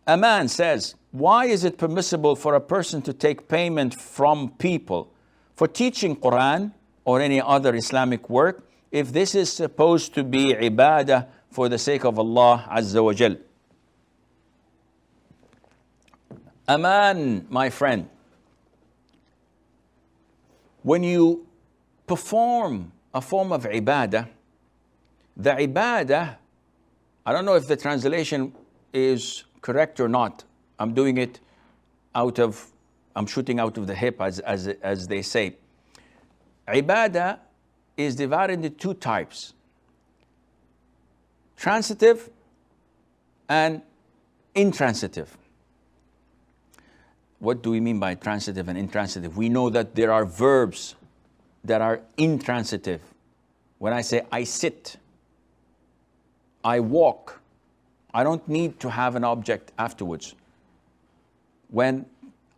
A man says, why is it permissible for a person to take payment from people for teaching Quran or any other Islamic work if this is supposed to be ibadah for the sake of Allah Azza wa Jal? A man, my friend, when you perform a form of ibadah, the ibadah, I don't know if the translation is correct or not. I'm doing it I'm shooting out of the hip as they say. Ibadah is divided into two types: transitive and intransitive. What do we mean by transitive and intransitive? We know that there are verbs that are intransitive. When I say I sit, I walk, I don't need to have an object afterwards. When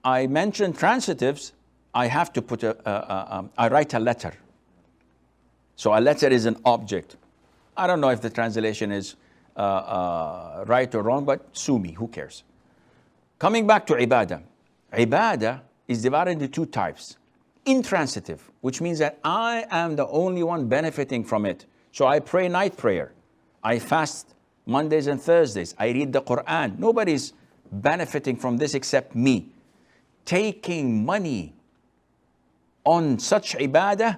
I mention transitives, I have to put I write a letter. So a letter is an object. I don't know if the translation is right or wrong, but sue me, who cares? Coming back to ibadah. Ibadah is divided into two types. Intransitive, which means that I am the only one benefiting from it. So I pray night prayer. I fast Mondays and Thursdays. I read the Quran. Nobody's benefiting from this except me. Taking money on such ibadah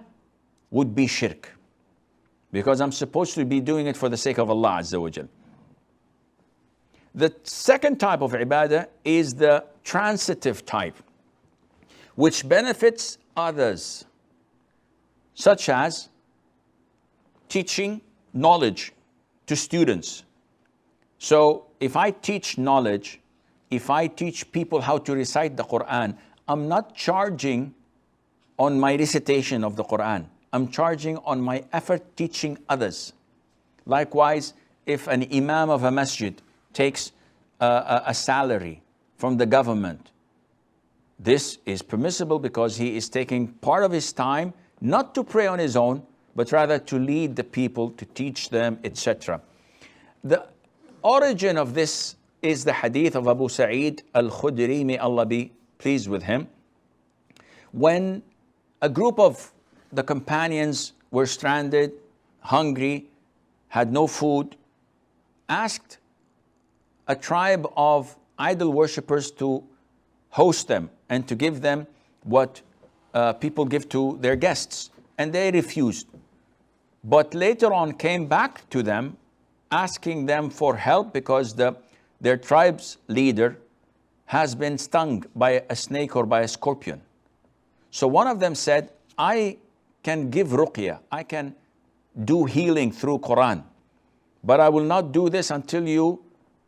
would be shirk, because I'm supposed to be doing it for the sake of Allah Azza wa Jal. The second type of ibadah is the transitive type, which benefits others, such as teaching knowledge to students. So if I teach knowledge, if I teach people how to recite the Quran, I'm not charging on my recitation of the Quran. I'm charging on my effort teaching others. Likewise, if an imam of a masjid takes a salary from the government, this is permissible because he is taking part of his time not to pray on his own, but rather to lead the people, to teach them, etc. The origin of this is the hadith of Abu Sa'id Al-Khudri, may Allah be pleased with him. When a group of the companions were stranded, hungry, had no food, asked a tribe of idol worshippers to host them and to give them what people give to their guests. And they refused. But later on came back to them, asking them for help because their tribe's leader has been stung by a snake or by a scorpion. So one of them said, I can give ruqyah, I can do healing through Quran, but I will not do this until you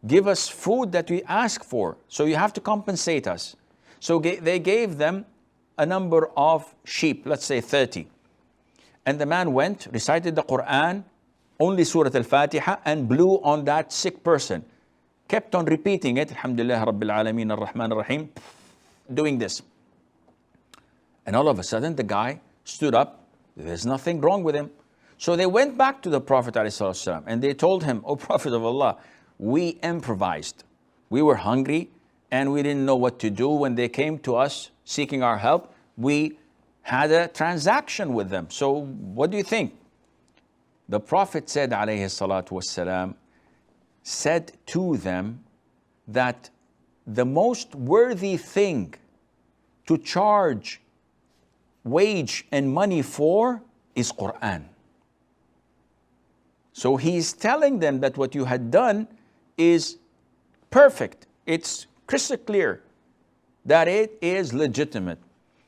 give us food that we ask for. So you have to compensate us. So they gave them a number of sheep, let's say 30. And the man went, recited the Quran, only Surah Al-Fatiha, and blew on that sick person. Kept on repeating it, Alhamdulillah Rabbil Alameen Ar-Rahman Ar-Rahim, doing this. And all of a sudden the guy stood up. There's nothing wrong with him. So they went back to the Prophet ﷺ and they told him, O Prophet of Allah, we improvised. We were hungry and we didn't know what to do. When they came to us seeking our help, we had a transaction with them. So what do you think? The Prophet said, alayhi salatu wassalam, said to them that the most worthy thing to charge wage and money for is Quran. So he's telling them that what you had done is perfect. It's crystal clear that it is legitimate.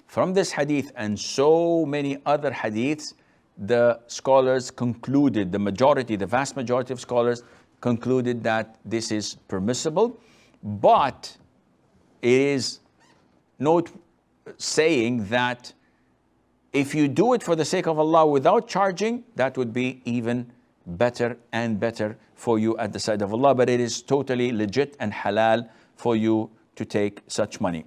From this hadith and so many other hadiths, the scholars concluded, the vast majority of scholars concluded that this is permissible, but it is note saying that if you do it for the sake of Allah without charging, that would be even better and better for you at the side of Allah. But it is totally legit and halal for you to take such money.